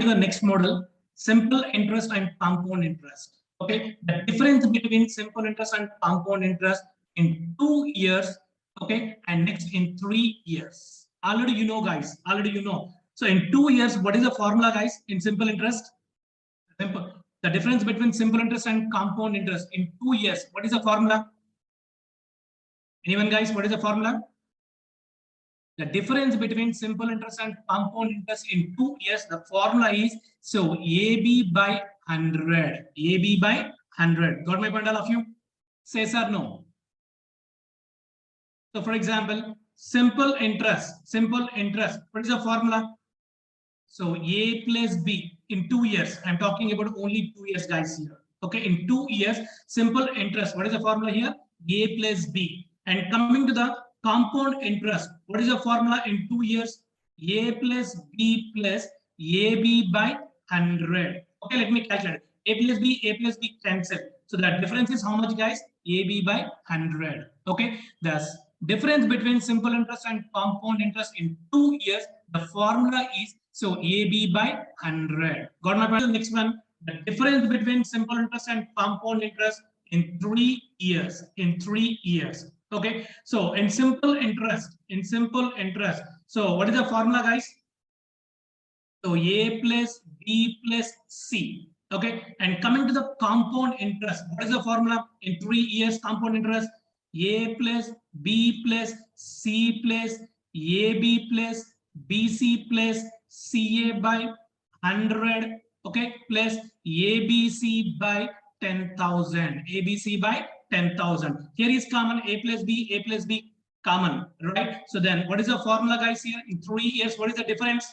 to the next model, simple interest and compound interest. Okay, the difference between simple interest and compound interest in 2 years, okay, and next in 3 years. Already you know, guys, already you know. So in 2 years, what is the formula, guys, in simple interest? Simple. The difference between simple interest and compound interest in 2 years, what is the formula? Anyone, guys, what is the formula? The difference between simple interest and compound interest in 2 years, the formula is, so AB by 100. AB by 100. Got my point, all of you? Say yes or no? So for example, simple interest, what is the formula? So A plus B in 2 years. I'm talking about only 2 years, guys, here. Okay, in 2 years, simple interest. What is the formula here? A plus B. And coming to the compound interest, what is the formula in 2 years? A plus B plus AB by 100. Okay, let me calculate. A plus B cancel. So the difference is how much, guys? AB by 100. Okay, thus difference between simple interest and compound interest in 2 years, the formula is, so AB by 100. Got my point? Next one, the difference between simple interest and compound interest in 3 years. In 3 years. Okay, so in simple interest, so what is the formula, guys? So A plus B plus C. Okay, and coming to the compound interest, what is the formula in 3 years compound interest? A plus B plus C plus AB plus BC plus CA by 100. Okay, plus ABC by 10,000. ABC by 10,000. Here is common A plus B common, right? So then what is the formula, guys, here in 3 years? What is the difference?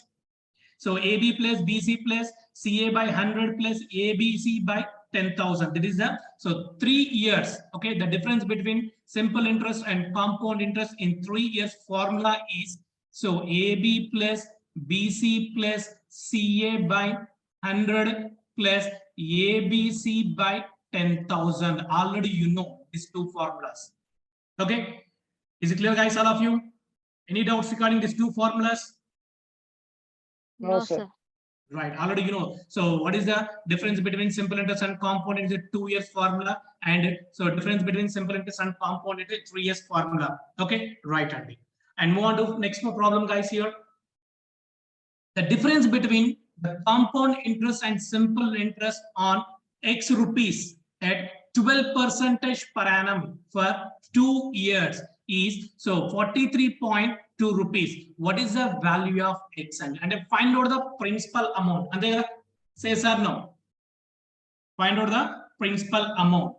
So AB plus BC plus CA by 100 plus ABC by 10,000. That is the, so 3 years. Okay, the difference between simple interest and compound interest in 3 years formula is, so AB plus BC plus CA by 100 plus ABC by 10,000. Already you know these two formulas. Okay, is it clear, guys, all of you? Any doubts regarding these two formulas? No, sir. Right, already you know. So what is the difference between simple interest and compound interest? 2 years formula. And so difference between simple interest and compound interest, 3 years formula. Okay, right, Andy. And move on to next problem, guys, here. The difference between the compound interest and simple interest on X rupees at 12% per annum for 2 years is, so 43.2 rupees. What is the value of X? And find out the principal amount. And they say yes or no? Find out the principal amount.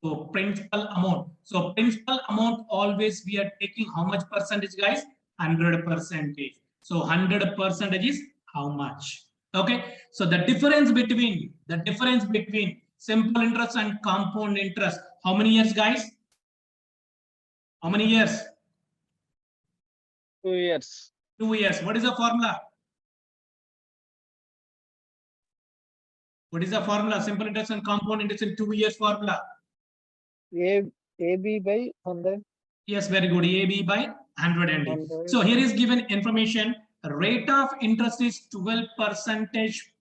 So principal amount. So principal amount, always we are taking how much percentage, guys? 100%. So 100% is how much? Okay. So the difference between simple interest and compound interest, how many years, guys? How many years? 2 years. 2 years. What is the formula? What is the formula? Simple interest and compound interest in 2 years formula. AB by 100. Yes, very good. AB by 100. So here is given information. Rate of interest is 12%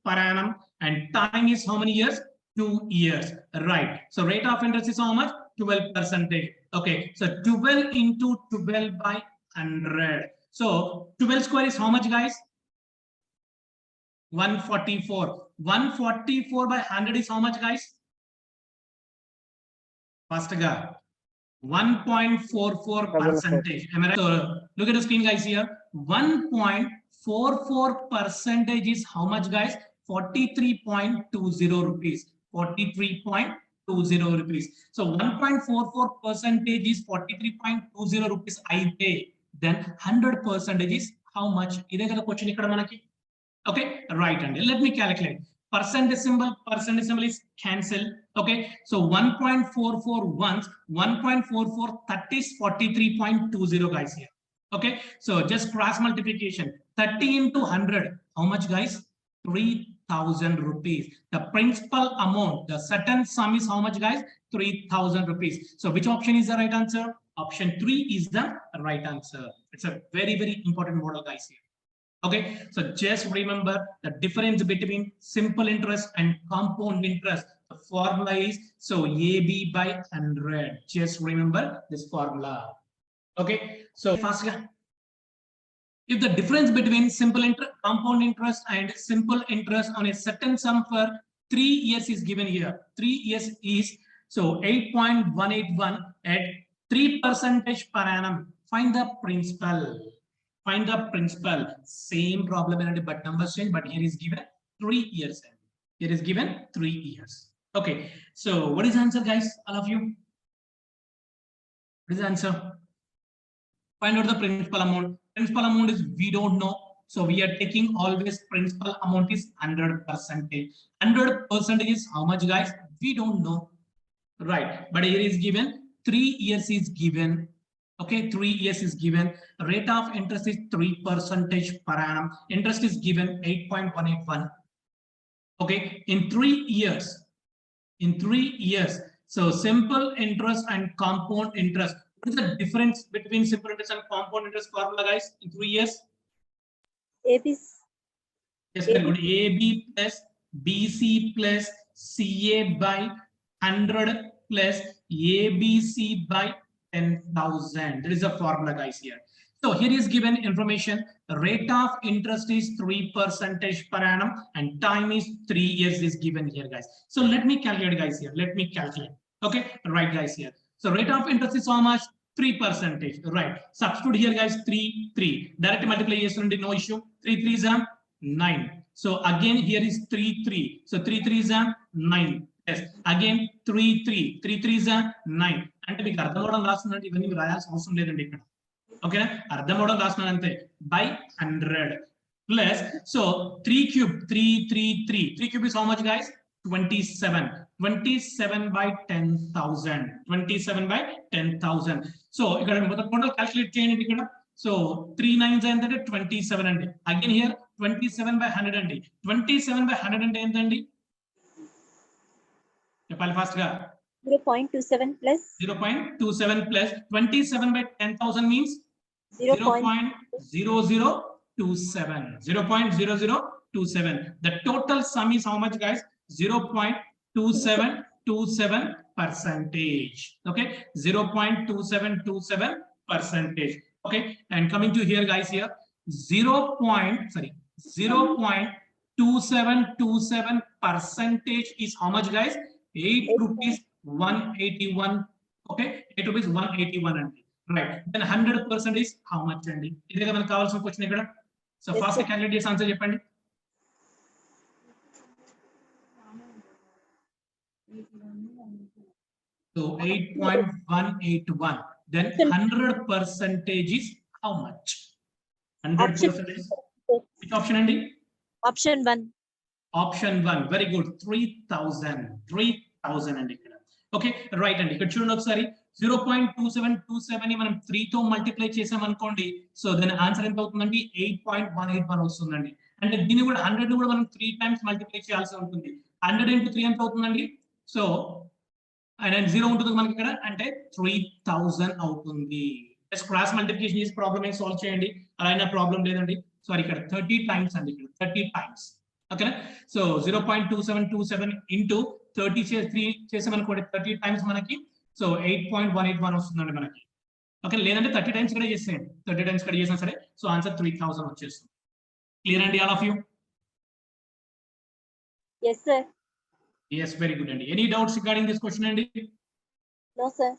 per annum, and time is how many years? 2 years. Right. So rate of interest is how much? 12%. Okay. So 12 into 12 by 100. So 12 square is how much, guys? 144. 144 by 100 is how much, guys? First guy. 1.44%. Am I right? So look at the screen, guys, here. 1.44% is how much, guys? 43.20 rupees. 43.20 rupees. So 1.44% is 43.20 rupees I pay. Then 100% is how much? Okay, right. And let me calculate. Percentage symbol is cancel. Okay, so 1.44 once, 1.44, that is 43.20, guys, here. Okay, so just cross multiplication. 30 into 100, how much, guys? 3,000 rupees. The principal amount, the certain sum is how much, guys? 3,000 rupees. So which option is the right answer? Option 3 is the right answer. It's a very, very important model, guys, here. Okay, so just remember the difference between simple interest and compound interest. The formula is so AB by 100. Just remember this formula. Okay, so fast. If the difference between simple interest, compound interest and simple interest on a certain sum for 3 years is given here. 3 years is so 8.181 at 3% per annum. Find the principal. Find the principal. Same problem but numbers change, but here is given 3 years. Here is given 3 years. Okay, so what is the answer, guys? All of you? What is the answer? Find out the principal amount. Principal amount is we don't know. So we are taking always principal amount is 100%. 100% is how much, guys? We don't know. Right. But here is given 3 years is given. Okay, 3 years is given. Rate of interest is 3% per annum. Interest is given 8.181. Okay, in 3 years. In 3 years. So simple interest and compound interest. What is the difference between simple interest and compound interest formula, guys, in 3 years? AB. Yes, very good. AB plus BC plus CA by 100 plus ABC by 10,000. There is a formula, guys, here. So here is given information. The rate of interest is 3% per annum and time is 3 years is given here, guys. So let me calculate, guys, here. Let me calculate. Okay, right, guys, here. So rate of interest is how much? 3%. Right. Substitute here, guys. 3. Direct multiplication, no issue. 3 is 9. So again, here is 3. So 3 is 9. Yes. Again, 3 is 9. అంటే మీకు అర్థం అవడం రాస్తున్నట్టు ఇవన్నీ మీరు రాయాల్సిన అవసరం లేదండి ఇక్కడ. ఓకేనా? అర్థం అవడం రాస్తున్నాను అంతే. By 100 plus so 3 cube 3 cube is how much, guys? 27. 27 by 10,000. 27 by 10,000. So ఇక్కడ మొత్తం టోటల్ క్యాల్కులేట్ చేయండి ఇక్కడ. So 3 9s ఏంటంటే 27 అండి. Again here 27 by 100 అండి. 27 by 100 అంటే ఏంటండి? చెప్పాలి ఫాస్ట్ గా. 0.27 plus 0.27 plus 27 by 10,000 means 0.0027. 0.0027. The total sum is how much, guys? 0.2727%. Okay, 0.2727%. Okay, and coming to here, guys, here 0.2727% is how much, guys? 8 rupees 181. Okay, 8 rupees 181 అండి. Right. Then 100% is how much అండి? ఇదే మనకు కావాల్సిన question ఇక్కడ. So fast calculate చేసి answer చెప్పండి. So 8.181. Then 100% is how much? 100% is which option, Andy? Option 1. Option 1. Very good. 3,000. 3,000 and okay, right. And you could show 0.2727 మనం 3 తో మల్టిప్లై చేసాం అనుకోండి. సో దాని ఆన్సర్ ఎంత అవుతుందండి? 8.181 వస్తుందండి. అంటే దీన్ని కూడా 100 ని కూడా మనం 3 టైమ్స్ మల్టిప్లై చేయాల్సి ఉంటుంది. 100 into 3 ఎంత అవుతుందండి? సో అండ్ 0 ఉంటుంది మనకి ఇక్కడ, అంటే 3000 అవుతుంది. జస్ట్ క్రాస్ మల్టిప్లికేషన్ చేసి ప్రాబ్లమ్ ఏం సాల్వ్ చేయండి. అలా అయినా ప్రాబ్లం లేదండి. సారీ, ఇక్కడ 30 టైమ్స్ అండి. ఇక్కడ 30 టైమ్స్. ఓకేనా? సో 0.2727 into 30 చేసామనుకోండి, 30 టైమ్స్ మనకి సో 8.181 వస్తుందండి మనకి. ఓకే, లేదంటే 30 టైమ్స్ ఇక్కడ చేసేయండి. 30 టైమ్స్ ఇక్కడ చేసినా సరే సో ఆన్సర్ 3000 వచ్చేస్తుంది. క్లియర్ అండి all of you? Yes, sir. Yes, very good అండి. Any doubts regarding this question అండి? No, sir.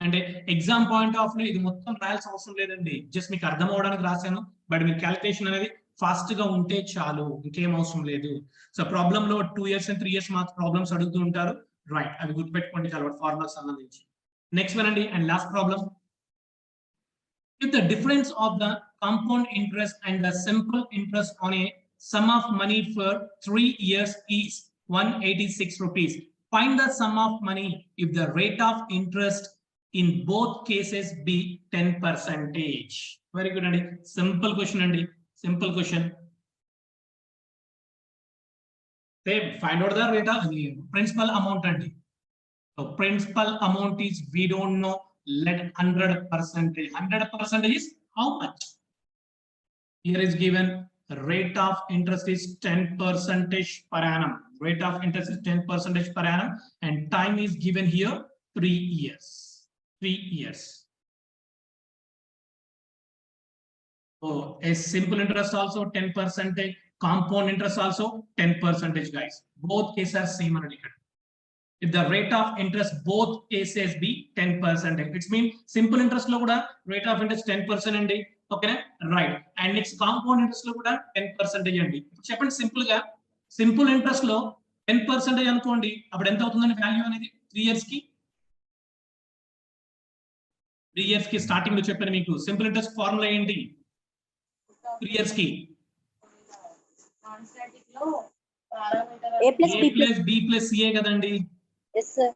అంటే ఎగ్జామ్ పాయింట్ ఆఫ్ వ్యూ ఇది మొత్తం రాయాల్సిన అవసరం లేదండి. జస్ట్ మీకు అర్థం అవడానికి రాశాను. బట్ మీ క్యాలిక్యులేషన్ అనేది ఫాస్ట్ గా ఉంటే చాలు, ఇంకేం అవసరం లేదు. సో ప్రాబ్లమ్ లో 2 years and 3 years మాత్రం ప్రాబ్లమ్స్ అడుగుతూ ఉంటారు. రైట్, అవి గుర్తుపెట్టుకోండి చాలా ఫార్ములాస్ సంబంధించి. నెక్స్ట్ వన్ అండి, and last problem. If the difference of the compound interest and the simple interest on a sum of money for 3 years is 186 rupees. Find the sum of money if the rate of interest in both cases be 10%. Very good అండి. Simple question అండి. Simple question. Find out the rate of principal amount అండి. So principal amount is we don't know. Let 100%. 100% is how much? Here is given rate of interest is 10% per annum. Rate of interest is 10% per annum, and time is given here 3 years. 3 years. So a simple interest also 10%, compound interest also 10%, guys. Both cases are same. If the rate of interest both cases be 10%, it means simple interest lo kuda rate of interest 10% andi. Okay, right. And next compound interest lo kuda 10% andi. Cheppandi simple ga simple interest lo 10% anukondi appudu enta avutundani value anedi 3 years ki 3 years ki starting lo cheppanu meeku simple interest formula enti 3 years ki A plus A B plus B plus C kadandi. Yes, sir.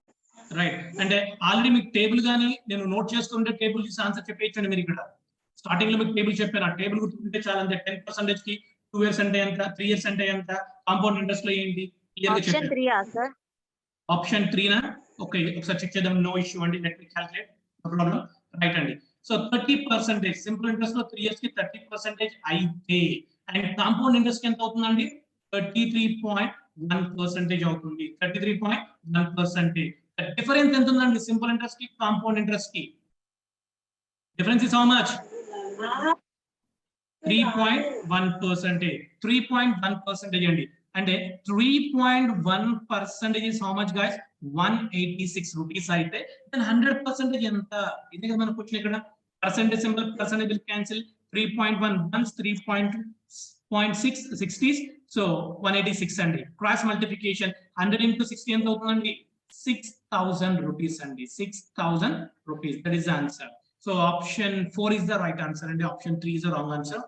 Right అంటే already మీకు table గానీ నేను note చేసుకుంటే table చూసి answer చెప్పేయచ్చండి. మీరు ఇక్కడ starting లో మీకు టేబుల్ చెప్పాను, ఆ టేబుల్ గుర్తుంటే చాలా. అంతే 10% కి 2 years అంటే ఎంత, 3 years అంటే ఎంత, కాంపౌండ్ ఇంట్రెస్ట్ లో ఏంటి క్లియర్ గా చెప్పాను. ఆప్షన్ 3 నా? ఓకే, ఒకసారి చెక్ చేద్దాం. నో ఇష్యూ అండి, let me calculate, no problem. Right అండి. సో 30% సింపుల్ ఇంట్రెస్ట్ లో 3 years కి 30% అయితే, అండ్ కాంపౌండ్ ఇంట్రెస్ట్ కి ఎంత అవుతుందండి? 33.1% అవుతుంది. 33.1%. Difference ఎంత ఉందండి సింపుల్ ఇంట్రెస్ట్ కి కాంపౌండ్ ఇంట్రెస్ట్ కి? Difference is how much? 3.1%. 3.1% అండి. అంటే 3.1% is how much, guys? 186 rupees అయితే then 100% ఎంత? ఇది కదా మన క్వశ్చన్ ఇక్కడ. Percentage symbol, percentage will cancel. 3.1 once 3.6 60s, so 186 అండి. క్రాస్ మల్టిప్లికేషన్ 100 into 60 ఎంత అవుతుందండి? 6,000 rupees అండి. 6,000 rupees. That is the answer. So option 4 is the right answer and option 3 is the wrong answer.